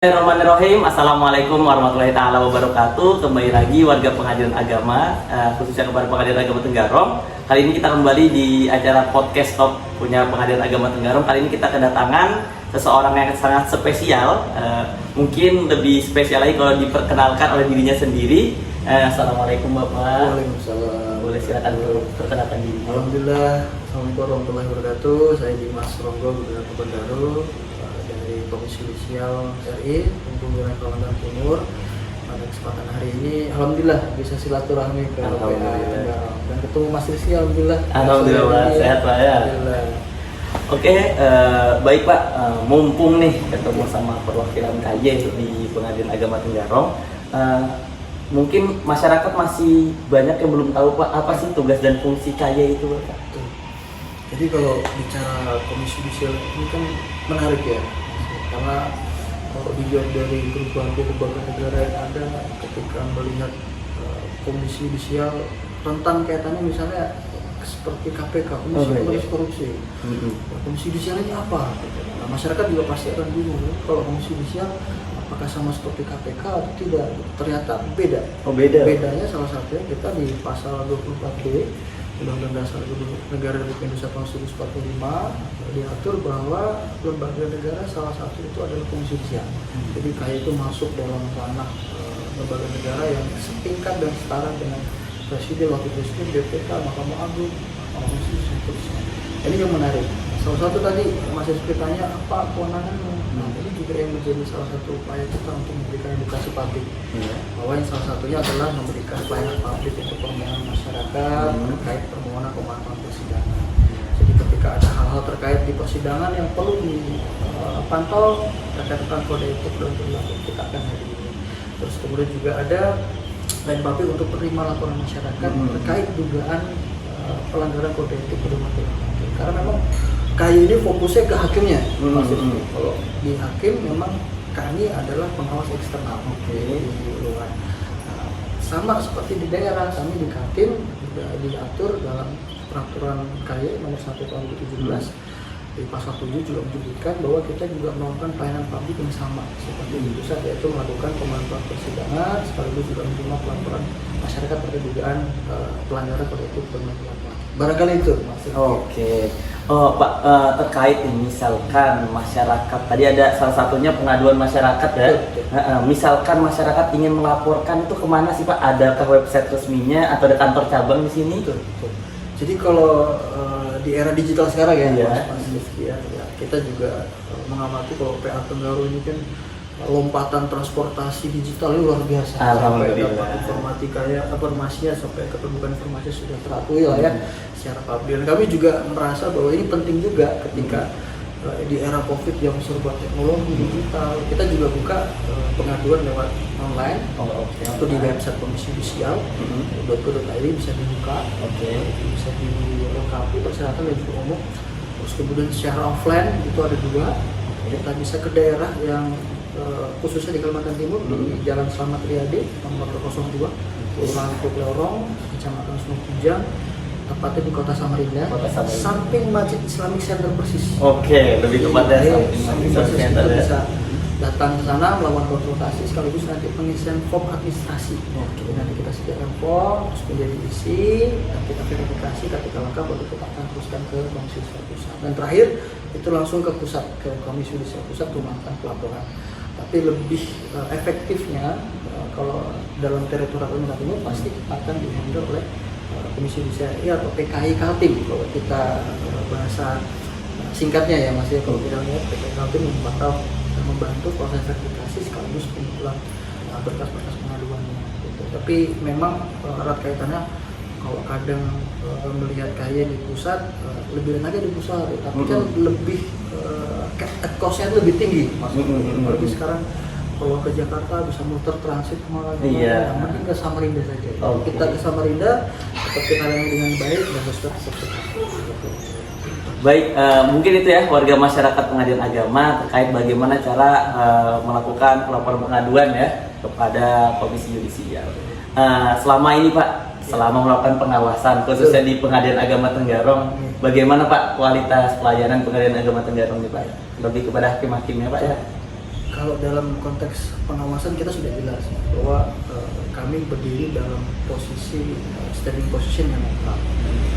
Bismillahirrahmanirrahim. Assalamualaikum warahmatullahi taala wabarakatuh. Kembali lagi warga Pengadilan Agama, khususnya kepada Pengadilan Agama Tenggarong. Kali ini kita kembali di acara podcast Talk punya Pengadilan Agama Tenggarong. Kali ini kita kedatangan seseorang yang sangat spesial. Mungkin lebih spesial lagi kalau diperkenalkan oleh dirinya sendiri. Assalamualaikum Bapak. Waalaikumsalam. Boleh silakan dulu perkenalkan diri. Alhamdulillah. Assalamualaikum warahmatullahi wabarakatuh. Saya Dimas Ronggo, Gubernur Bendaro dari Komisi Yudisial RI untuk wilayah Kalimantan Timur. Pada kesempatan hari ini, alhamdulillah bisa silaturahmi ke PA Tenggarong dan ketemu Mas Rizky. Alhamdulillah. Alhamdulillah sehat Pak ya. Alhamdulillah. Oke, baik Pak, mumpung nih ketemu sama perwakilan KY di Pengadilan Agama Tenggarong, mungkin masyarakat masih banyak yang belum tahu Pak, apa sih tugas dan fungsi KY itu Pak? Jadi kalau bicara Komisi Yudisial ini kan menarik ya, karena kalau dilihat dari berbagai lembaga negara yang ada, ketika melihat Komisi Yudisial rentan kaitannya misalnya seperti KPK, Komisi Pemberantasan Korupsi. Komisi Yudisial ini apa? Nah, masyarakat juga pasti akan bingung kalau Komisi Yudisial apakah sama seperti KPK atau tidak. Ternyata beda. Oh beda. Bedanya salah satunya kita di pasal 24B Undang-Undang Dasar Negara Republik Indonesia tahun 1945 diatur bahwa lembaga negara salah satu itu adalah Komisi Yudisial. Jadi KY itu masuk dalam ranah lembaga negara yang setingkat dan setara dengan Presiden, Wakil Presiden, BPK, Mahkamah Agung, Mahkamah Konstitusi, dan seterusnya. Ini yang menarik. Salah satu tadi Mas Rizky tanya apa kewenangannya. Nah, ini juga yang menjadi salah satu upaya kita untuk memberikan edukasi publik. Bahwa yang salah satunya adalah memberikan pelayanan publik untuk permohonan masyarakat terkait permohonan pemantauan persidangan. Jadi ketika ada hal-hal terkait di persidangan yang perlu dipantau terkait dengan kode etik dan perilaku, kita akan hadiri. Terus kemudian juga ada pelayanan publik untuk penerima laporan masyarakat terkait dugaan pelanggaran kode etik pedoman perilaku. Karena memang KY ini fokusnya ke hakimnya. Kalau di hakim memang kami adalah pengawas eksternal di luar. Nah, sama seperti di daerah, kami di Kaltim juga diatur dalam peraturan KY nomor 1 tahun 2017 di pasal 7 juga menyebutkan bahwa kita juga melakukan pelayanan publik yang sama seperti di pusat, yaitu melakukan pemantauan persidangan sekaligus juga menerima pelaporan masyarakat terkait dugaan pelanggaran kode etik pedoman perilaku. Barangkali itu maksudnya. Oke. Pak, terkait ini misalkan masyarakat tadi ada salah satunya pengaduan masyarakat ya. Misalkan masyarakat ingin melaporkan itu kemana sih Pak? Adakah website resminya atau ada kantor cabang di sini? Betul. Jadi kalau di era digital sekarang ya, Mas Rizky ya, kita juga mengamati kalau PA Tenggarong ini kan lompatan transportasi digital ini luar biasa. Sampai dapat informasinya sampai keterbukaan informasi sudah terakui lah ya secara publik. Dan kami juga merasa bahwa ini penting juga ketika di era COVID yang serba teknologi digital, kita juga buka pengaduan lewat online atau di website Komisi Yudisial .co.id bisa dibuka, bisa dilengkapi persyaratan dan juga umum. Terus kemudian secara offline itu ada 2, kita bisa ke daerah yang khususnya di Kalimantan Timur di Jalan Slamet Riyadi nomor 02 Kelurahan Lorong, Kecamatan Sungai Kujang, tepatnya di Kota Samarinda, samping Masjid Islamic Center persis. Oke, lebih tepatnya samping Masjid Center bisa datang ke sana melakukan konsultasi sekaligus nanti pengisian form administrasi. Jadi nanti kita sediakan form, terus kemudian diisi, dan kita verifikasi ketika lengkap baru kita akan teruskan ke Komisi Yudisial Pusat. Dan terakhir itu langsung ke pusat, ke Komisi Yudisial Pusat untuk melakukan pelaporan. Tapi lebih efektifnya kalau dalam teritorial Kalimantan Timur pasti akan dihandle oleh Komisi Yudisial atau PKI Kaltim kalau kita bahasa singkatnya ya Mas ya. Kalau kita lihat PKI Kaltim membantu proses verifikasi sekaligus pengumpulan berkas-berkas pengaduannya gitu. Tapi memang erat kaitannya kalau kadang melihat KY di pusat lebih enaknya di pusat, tapi kan lebih cost-nya lebih tinggi maksudnya. Apalagi sekarang kalau ke Jakarta bisa muter transit kemana mending ke Samarinda saja. Kita ke Samarinda tetap kita dengan baik dan sesuai gitu. Baik, mungkin itu ya warga masyarakat Pengadilan Agama terkait bagaimana cara melakukan pelaporan pengaduan ya kepada Komisi Yudisial. Selama ini Pak, selama melakukan pengawasan khususnya di Pengadilan Agama Tenggarong, bagaimana Pak kualitas pelayanan Pengadilan Agama Tenggarong ini Pak? Lebih kepada hakim-hakimnya Pak ya? Kalau dalam konteks pengawasan kita sudah jelas bahwa kami berdiri dalam posisi standing position yang netral.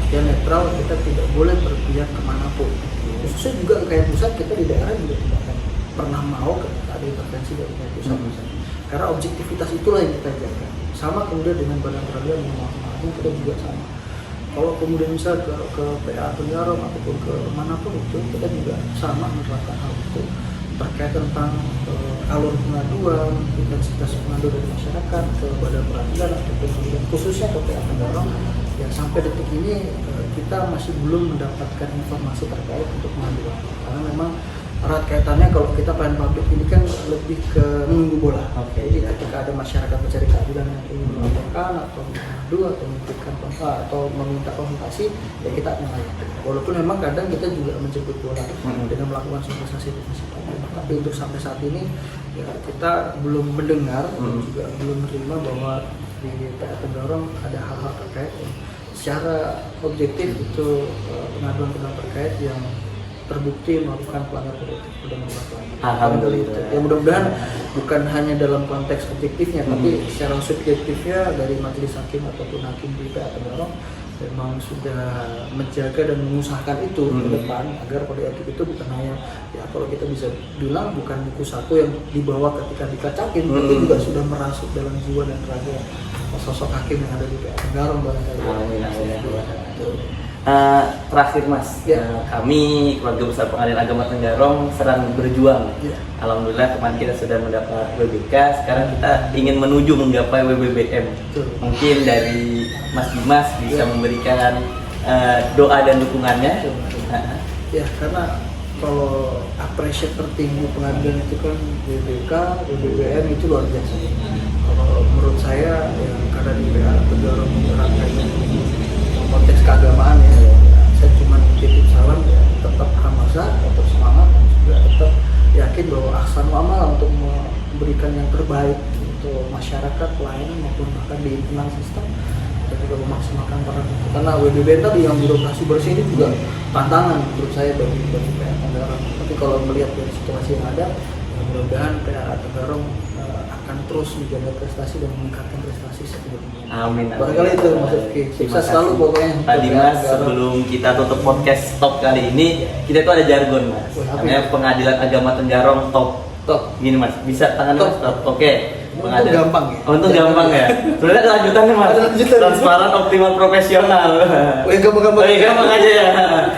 Yang netral, kita tidak boleh berpihak kemanapun. Khususnya juga kayak pusat, kita di daerah juga tidak akan pernah mau ketika ada intervensi dari pihak pusat. Karena objektivitas itulah yang kita jaga. Sama kemudian dengan Badan Peradilan yang Mahkamah Agung, kita juga sama. Kalau kemudian misal ke PA Tenggarong ataupun ke manapun itu, kita juga sama menerapkan hal itu terkait tentang alur pengaduan, intensitas pengaduan dari masyarakat ke Badan Peradilan ataupun kemudian khususnya ke PA Tenggarong. Ya sampai detik ini kita masih belum mendapatkan informasi terkait untuk pengaduan, karena memang erat kaitannya kalau kita pelayanan publik ini kan lebih ke menunggu bola. Jadi ketika ada masyarakat mencari keadilan yang ingin melaporkan atau mengadu atau memberikan atau meminta konsultasi, ya kita melayani. Walaupun memang kadang kita juga menjemput bola dengan melakukan sosialisasi di publik. Tapi untuk sampai saat ini ya kita belum mendengar dan juga belum menerima bahwa di PA Tenggarong ada hal-hal terkait secara objektif itu pengaduan-pengaduan terkait yang terbukti melakukan pelanggaran kode etik dan Alhamdulillah. Ya mudah-mudahan bukan hanya dalam konteks objektifnya, tapi secara subjektifnya dari majelis hakim ataupun hakim di PA Tenggarong memang sudah menjaga dan mengusahakan itu ke depan agar kode etik itu bukan hanya ya kalau kita bisa bilang bukan buku saku yang dibawa ketika dikacakin, tapi juga sudah merasuk dalam jiwa dan raga sosok hakim yang ada di PA Tenggarong barangkali. Terakhir Mas, kami keluarga besar Pengadilan Agama Tenggarong sedang berjuang. Alhamdulillah kemarin kita sudah mendapat WBK, sekarang kita ingin menuju menggapai WBBM. Mungkin dari Mas Dimas bisa memberikan doa dan dukungannya. Ya, karena kalau appreciate tertinggi pengadilan itu kan WBK, WBBM itu luar biasa. Kalau menurut saya yang karena di PA Tenggarong menerapkan konteks keagamaan ya, saya cuma titip salam ya, tetap hamazah, tetap semangat, dan juga tetap yakin bahwa ahsan amal untuk memberikan yang terbaik untuk masyarakat, pelayanan maupun bahkan di internal sistem, dan juga memaksimalkan para karena WBB tadi yang birokrasi bersih ini juga tantangan menurut saya bagi PA Tenggarong. Tapi kalau melihat dari situasi yang ada, ya mudah-mudahan PA Tenggarong akan terus menjaga prestasi dan meningkatkan prestasi setiap ini. Amin. Barangkali itu Mas Rifki. Sukses selalu pokoknya. Pak Dimas, sebelum kita tutup podcast top kali ini, kita itu ada jargon Mas. Namanya Pengadilan Agama Tenggarong top. Gini Mas, bisa tangan Mas top. Oke. Untung gampang ya. Untung gampang ya. Sebenarnya ada lanjutannya Mas. Transparan, optimal, profesional. Gampang-gampang. Gampang aja ya.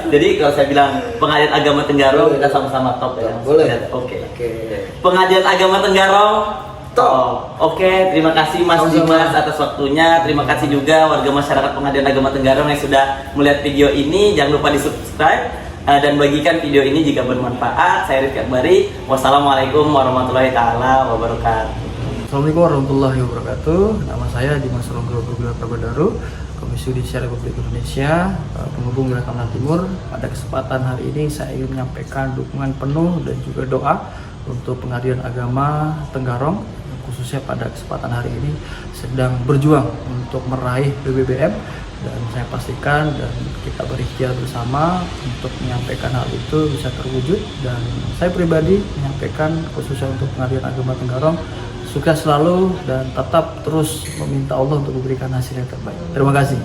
Jadi kalau saya bilang Pengadilan Agama Tenggarong, kita sama-sama top ya. Boleh. Oke. Pengadilan Agama Tenggarong top. Oke, terima kasih Mas Dimas atas waktunya. Terima kasih juga warga masyarakat Pengadilan Agama Tenggarong yang sudah melihat video ini. Jangan lupa di-subscribe dan bagikan video ini jika bermanfaat. Saya Rifki Akbari. Wassalamualaikum warahmatullahi taala wabarakatuh. Assalamualaikum warahmatullahi wabarakatuh. Nama saya Dimas Ronggolo Gugular Prabadaru, Komisi Yudisial Republik Indonesia, penghubung wilayah Kalimantan Timur. Pada kesempatan hari ini saya ingin menyampaikan dukungan penuh dan juga doa untuk Pengadilan Agama Tenggarong, khususnya pada kesempatan hari ini sedang berjuang untuk meraih WBBM, dan saya pastikan dan kita berikhtiar bersama untuk menyampaikan hal itu bisa terwujud. Dan saya pribadi menyampaikan khususnya untuk Pengadilan Agama Tenggarong, sukses selalu dan tetap terus meminta Allah untuk memberikan hasil yang terbaik. Terima kasih.